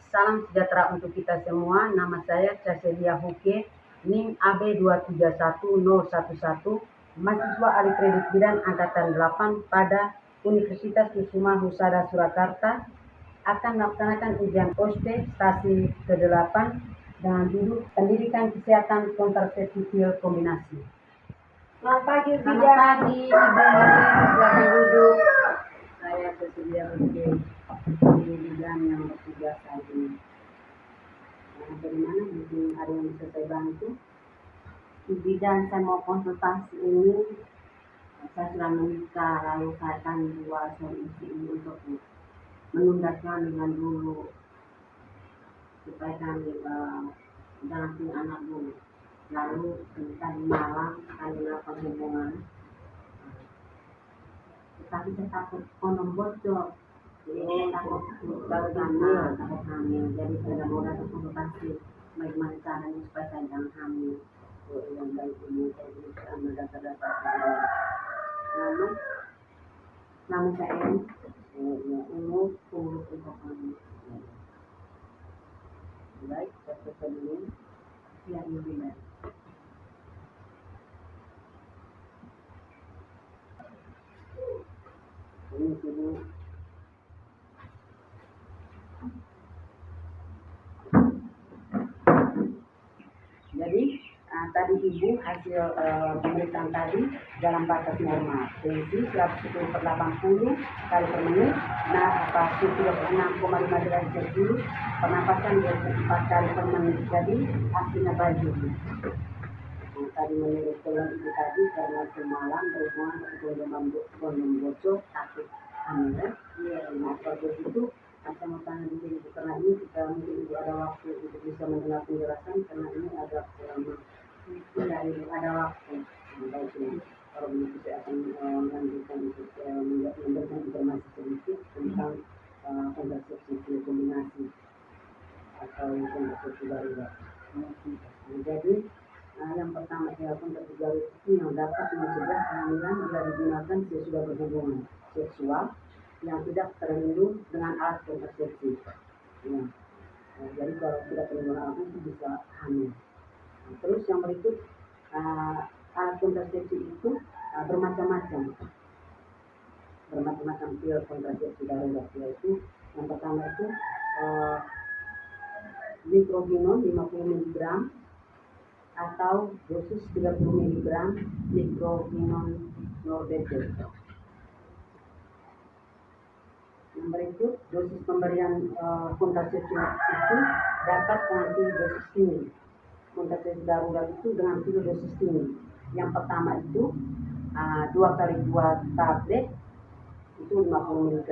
Salam sejahtera untuk kita semua. Nama saya Caselia Huke, NIM AB 2311011, mahasiswa ahli kredit bidang angkatan 8 pada Universitas Kusuma Husada Surakarta, akan melaksanakan ujian OSPE stasi ke-8 dengan judul Pendidikan Kesehatan Kontrasepsi Pil Kombinasi. Selamat pagi, Selamat pagi, Ibu Maria, silakan duduk. Saya Caselia Huke di bidang yang bertugas hari ini. Bagaimana mungkin ada yang bisa saya bantu? di bidang saya mau konsultasi ini. Saya sudah menikah, lalu saya akan buat solusi ini untuk menunda kehamilan dulu supaya kami jangan punya anak dulu. Lalu tadi malam kami melakukan hubungan, tapi saya takut kondom bocor. Jadi saya takut hamil. Jadi saya mau datang konsultasi bagaimana caranya supaya saya jangan hamil. Yang baik ini saya bisa ambil data-data. Nama saya umur untuk kami. Baik, saya selesai dulu. ya lebih baik. Ini dulu. Jadi tadi Ibu hasil pemeriksaan tadi dalam batas normal, tensi 110/80 kali per menit, suhu 26,5 derajat Celcius, pernapasan 24 kali per menit. Jadi hasilnya baik. Tadi menurut keluhan Ibu tadi karena semalam berhubungan kondom bocor, takut hamil. Nah, kalau itu saya mau tanya dulu Ibu, karena ini kita mungkin Ibu ada waktu untuk bisa mendengar penjelasan karena ini agak lama. Tidak ada waktu. Baik, kalau begitu saya akan melanjutkan untuk memberikan informasi sedikit tentang kontrasepsi pil kombinasi atau kontrasepsi darurat. Jadi yang pertama kontrasepsi darurat itu yang dapat mencegah kehamilan bila digunakan sesudah berhubungan seksual yang tidak terlindung dengan alat kontrasepsi. Ya. Jadi kalau tidak terlindung alat itu bisa hamil. Terus yang berikut alat kontrasepsi itu bermacam-macam pil kontrasepsi darurat, yaitu yang pertama itu mikroginon 50 mg atau dosis 30 mg mikroginon nordetel. Yang berikut dosis pemberian kontrasepsi itu dapat dengan dosis tinggi. Kontrasepsi darurat itu dengan dosis tinggi. Yang pertama itu 2 kali 2 tablet itu 50 mg.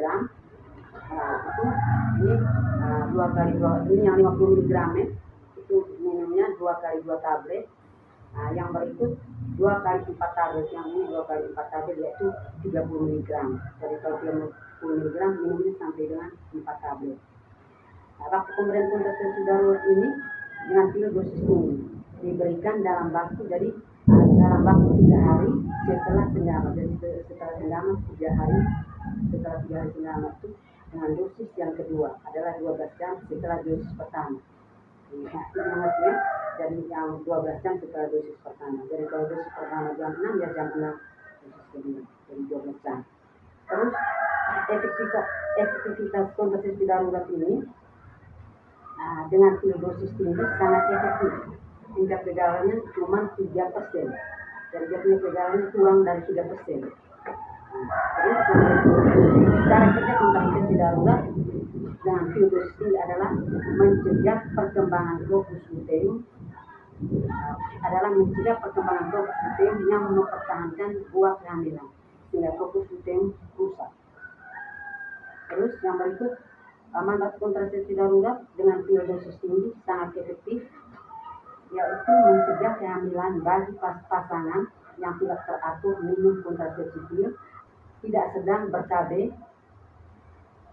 Itu ini 2 kali 2, ini yang 50 mg itu minumnya 2 kali 2 tablet. Yang berikut 2 kali 4 tablet, yang ini 2 kali 4 tablet yaitu 30 mg. Jadi kalau 30 mg minumnya sampai dengan 4 tablet. Waktu pemberian kontrasepsi darurat ini dengan dosis tinggi diberikan dalam waktu, jadi dalam waktu 3 hari setelah senyaman. Jadi setelah senyaman 3 hari, setelah 3 hari senyaman itu dengan dosis yang kedua adalah 12 jam setelah dosis pertama. Ingat ya, jadi yang 12 jam setelah dosis pertama. Jadi kalau dosis pertama jam 6 ya jam 6 dosis kedua, jadi 12 jam. Terus efektivitas kontrasepsi darurat ini dengan dosis tinggi sangat efektif. Tingkat kegagalannya cuma 3%. Jadi dia punya kegagalannya kurang dari 3%. Terus cara kerja kontrasepsi darurat dengan dosis tinggi adalah mencegah perkembangan locus luteum, yang mempertahankan buah kehamilan sehingga locus luteum rusak. Terus yang berikut manfaat kontrasepsi darurat dengan pil dosis tinggi sangat efektif, yaitu mencegah kehamilan bagi pasangan yang tidak teratur minum kontrasepsi pil, tidak sedang ber-KB,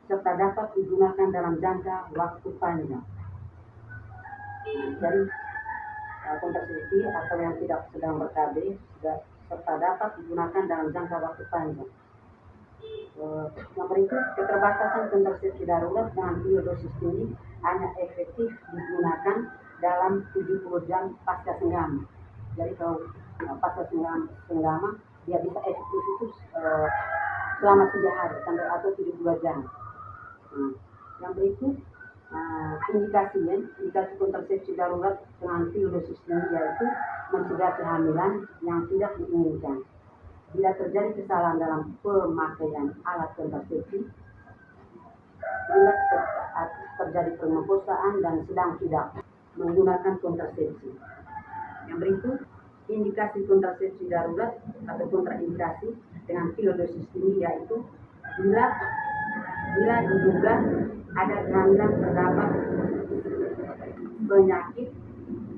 serta dapat digunakan dalam jangka waktu panjang. Jadi kontrasepsi atau yang tidak sedang ber-KB serta dapat digunakan dalam jangka waktu panjang. Yang berikut keterbatasan kontrasepsi darurat dengan pil dosis tinggi hanya efektif digunakan dalam 70 jam pasca senggama. Jadi kalau pasca senggama dia bisa efektif itu selama 3 hari sampai atau 72 jam. Yang berikut indikasinya, indikasi kontrasepsi darurat dengan pil dosis tinggi yaitu mencegah kehamilan yang tidak diinginkan. Bila terjadi kesalahan dalam pemakaian alat kontrasepsi, bila terjadi pemerkosaan dan sedang tidak menggunakan kontrasepsi. Yang berikut indikasi kontrasepsi darurat atau kontraindikasi dengan pil dosis tinggi yaitu bila diduga ada kehamilan terdapat penyakit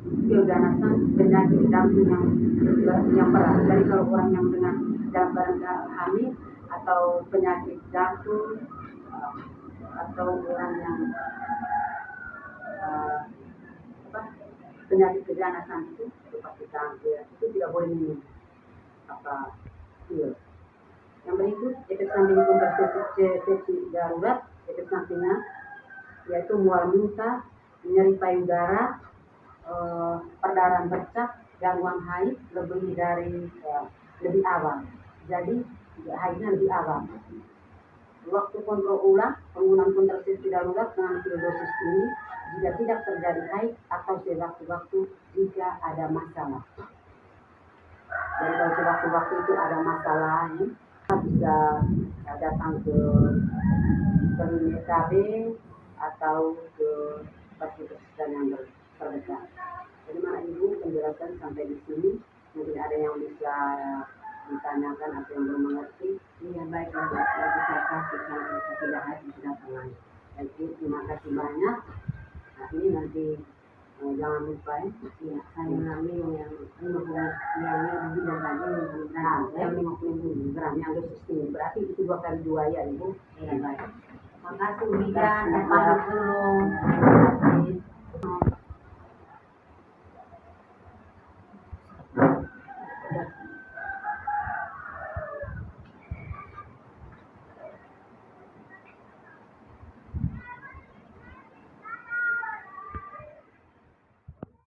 keganasan, penyakit jantung yang berat. Jadi kalau orang yang dengan dalam keadaan hamil atau penyakit jantung atau orang yang penyakit keganasan itu seperti kanker itu tidak boleh minum pil. Yang berikut efek samping kontrasepsi darurat, efek sampingnya yaitu mual muntah, nyeri payudara, perdarahan bercak, gangguan haid lebih awal. Jadi haidnya lebih awal. Waktu kontrol ulang penggunaan kontrasepsi darurat dengan pil dosis tinggi jika tidak terjadi haid atau sewaktu-waktu jika ada masalah. Jadi kalau sewaktu-waktu itu ada masalah, bisa datang ke klinik KB atau ke fasilitas yang terdekat. Jadi mana Ibu penjelasan sampai di sini, mungkin ada yang bisa ditanyakan atau yang belum mengerti. Iya baik, saya kasih kalau tidak hati sudah tenang. Baik, terima kasih banyak. Nah ini nanti jangan lupa ya, saya minum yang 50 yang lebih dan lagi yang 50 gram yang dosis tinggi, berarti itu 2 kali 2 ya Ibu. Iya baik. Makasih Bidan, saya pamit dulu. Terima kasih.